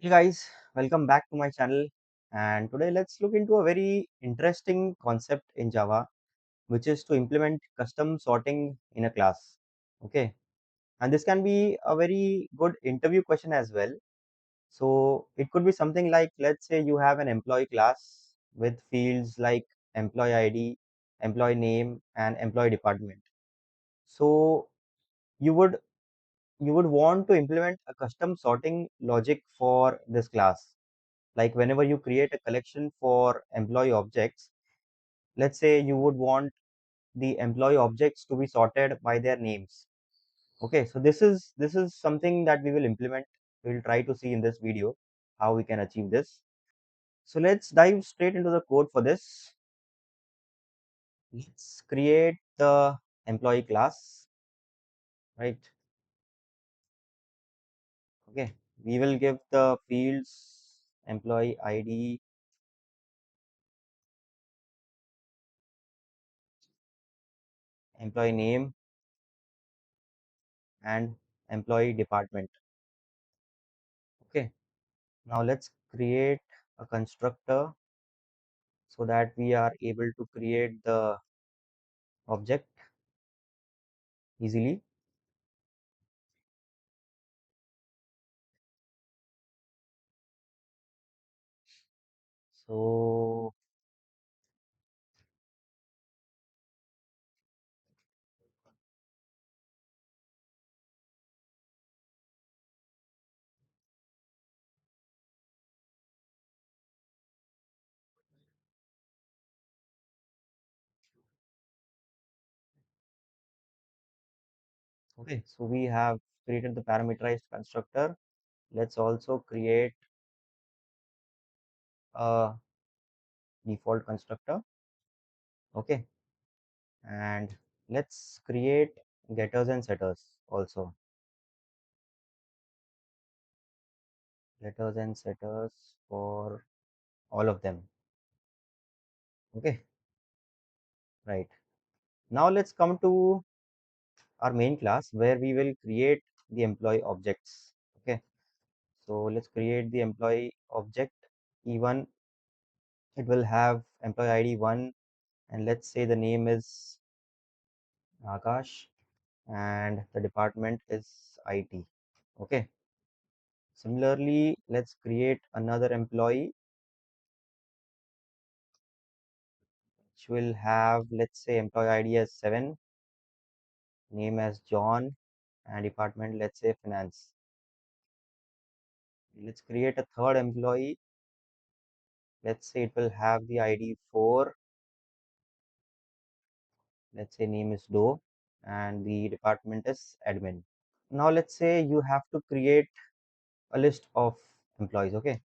Hey guys, welcome back to my channel. And today let's look into a very interesting concept in Java, which is to implement custom sorting in a class. Okay, and this can be a very good interview question as well. So it could be something like, let's say you have an employee class with fields like employee ID, employee name, and employee department. So you would you would want to implement a custom sorting logic for this class. Like whenever you create a collection for employee objects, let's say you would want the employee objects to be sorted by their names. Okay, so this is something that we will implement. We'll try to see in this video how we can achieve this. So let's dive straight into the code for this. Let's create the employee class, right? Okay, we will give the fields employee ID, employee name, and employee department. Okay, now let's create a constructor so that we are able to create the object easily. So okay, so we have created the parameterized constructor. Let's also create a default constructor. Okay, and let's create getters and setters also. Getters and setters for all of them. Okay, right. Now let's come to our main class where we will create the employee objects. Okay, so let's create the employee object E1. It will have employee ID 1, and let's say the name is Akash and the department is IT. Okay, similarly, let's create another employee which will have, let's say, employee ID as 7, name as John, and department, let's say, finance. Let's create a third employee. Let's say it will have the ID 4, let's say name is Do, and the department is admin. Now let's say you have to create a list of employees. Okay,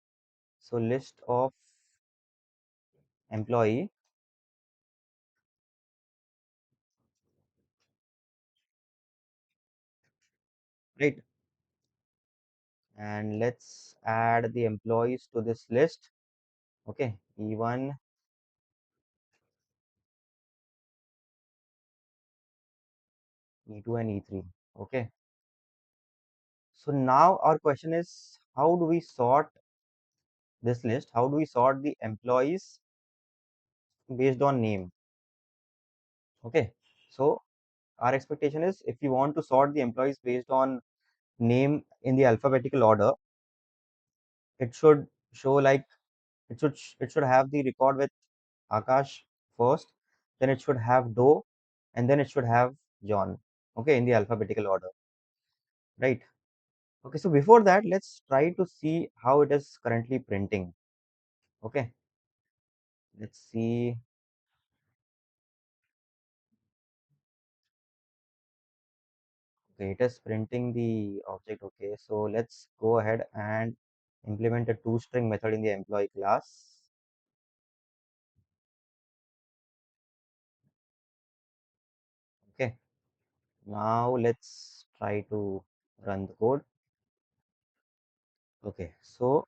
so list of employee, right? And let's add the employees to this list. Okay, E1, E2, and E3. Okay, so now our question is, how do we sort this list? How do we sort the employees based on name? Okay, so our expectation is if you want to sort the employees based on name in the alphabetical order, it should show like it should have the record with Akash first, then it should have Do, and then it should have John. Okay, in the alphabetical order, right? Okay, so before that, let's try to see how it is currently printing. Okay, let's see. Okay, it is printing the object. Okay, so let's go ahead and implement a toString method in the employee class. Okay, now let's try to run the code. Okay, so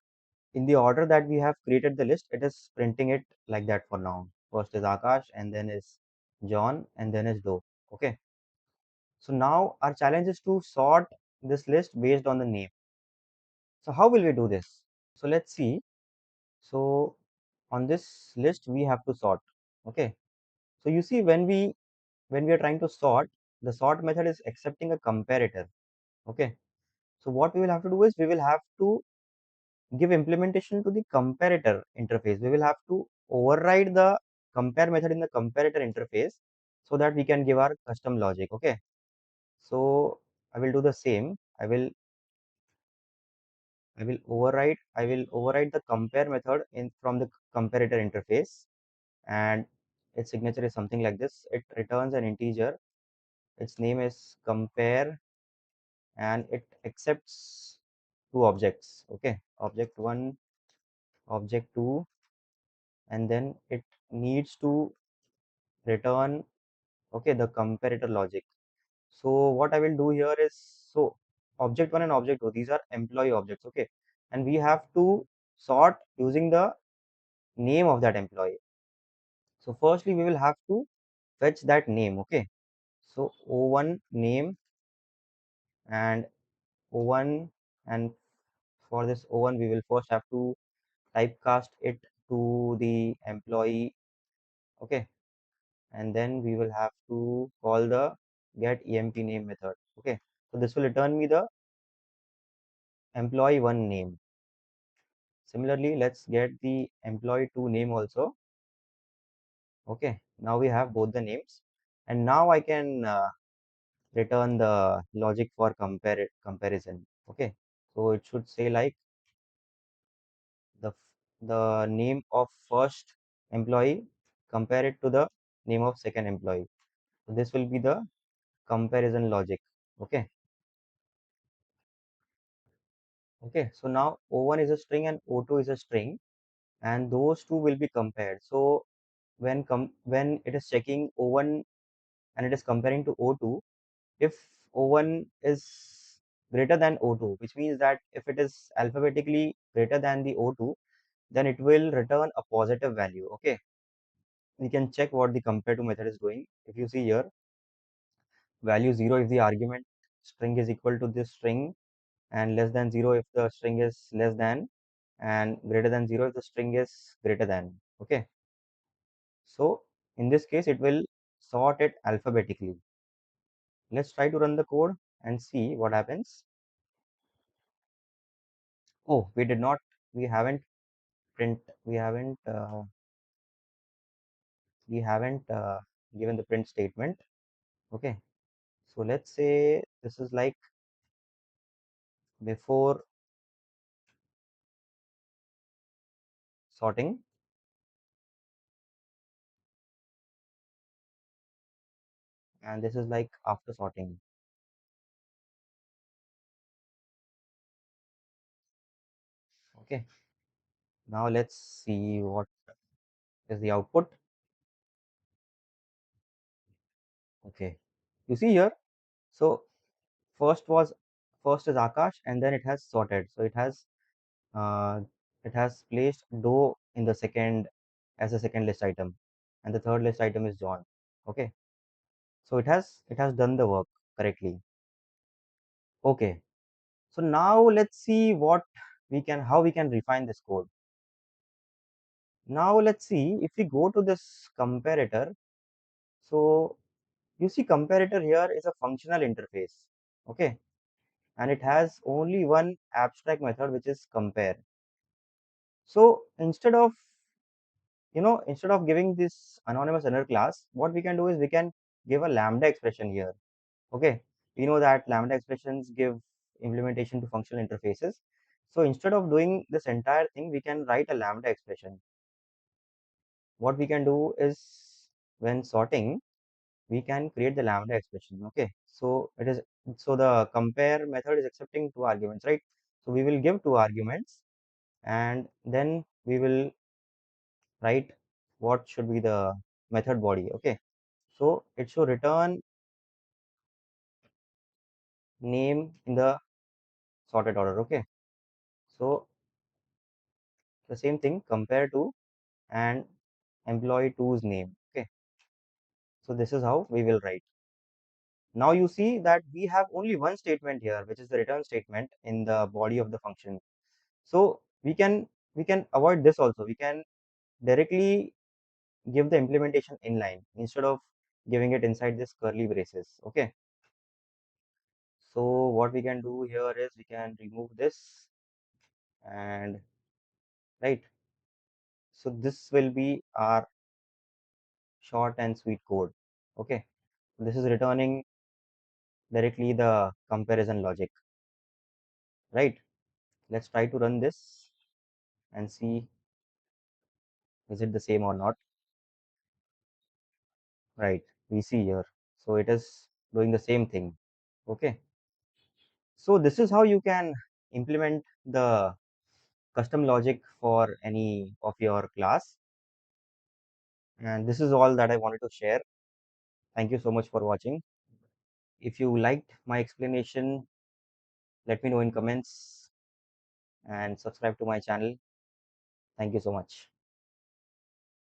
in the order that we have created the list, it is printing it like that for now. First is Akash, and then is John, and then is Do. Okay, so now our challenge is to sort this list based on the name. So how will we do this? So let's see. So on this list we have to sort. Okay. So you see when we are trying to sort, the sort method is accepting a comparator. Okay. So what we will have to do is we will have to give implementation to the comparator interface. We will have to override the compare method in the comparator interface so that we can give our custom logic. Okay. So I will do the same. I will override the compare method in from the comparator interface, and its signature is something like this. It returns an integer. Its name is compare, and it accepts two objects. Okay, object one, object two, and then it needs to return, okay, the comparator logic. So what I will do here is, so object one and object two, these are employee objects. Okay, and we have to sort using the name of that employee. So firstly we will have to fetch that name. Okay, so o1 name, and o1, and for this o1 we will first have to typecast it to the employee. Okay, and then we will have to call the get empName method. Okay, so this will return me the employee one name. Similarly, let's get the employee two name also. Okay, now we have both the names, and now I can return the logic for comparison. Okay, so it should say like the the name of first employee, compare it to the name of second employee. So this will be the comparison logic. Okay, okay, so now o1 is a string and o2 is a string, and those two will be compared. So when it is checking o1 and it is comparing to o2, if o1 is greater than o2, which means that if it is alphabetically greater than the o2, then it will return a positive value. Okay, we can check what the compare to method is doing. If you see here, value 0 if the argument string is equal to this string, and less than 0 if the string is less than, and greater than 0 if the string is greater than. Okay, so in this case it will sort it alphabetically. Let's try to run the code and see what happens. Oh, we did not, we haven't print, we haven't given the print statement. Okay, so let's say this is like before sorting, and this is like after sorting. Okay, now let's see what is the output. Okay, you see here, so first was first is Akash, and then it has sorted. So uh, it has placed Do in the second as a second list item, and the third list item is John. Okay, so it has done the work correctly. Okay, so now let's see what we can how we can refine this code. Now let's see if we go to this comparator. So you see comparator here is a functional interface. Okay, and it has only one abstract method, which is compare. So instead of giving this anonymous inner class, what we can do is we can give a lambda expression here. Okay, we know that lambda expressions give implementation to functional interfaces. So instead of doing this entire thing, we can write a lambda expression. What we can do is, when sorting, we can create the lambda expression. Okay, so the compare method is accepting two arguments, right? So we will give two arguments, and then we will write what should be the method body. Okay, so it should return name in the sorted order. Okay, so the same thing, compare to and employee two's name. Okay, so this is how we will write. Now you see that we have only one statement here, which is the return statement in the body of the function. So we can we can avoid this also. We can directly give the implementation inline instead of giving it inside this curly braces. Okay, so what we can do here is we can remove this, and right, so this will be our short and sweet code. Okay, this is returning directly the comparison logic, right? Let's try to run this and see is it the same or not. Right, we see here, so it is doing the same thing. Okay, so this is how you can implement the custom logic for any of your class, and this is all that I wanted to share. Thank you so much for watching. If you liked my explanation, let me know in comments and subscribe to my channel. Thank you so much.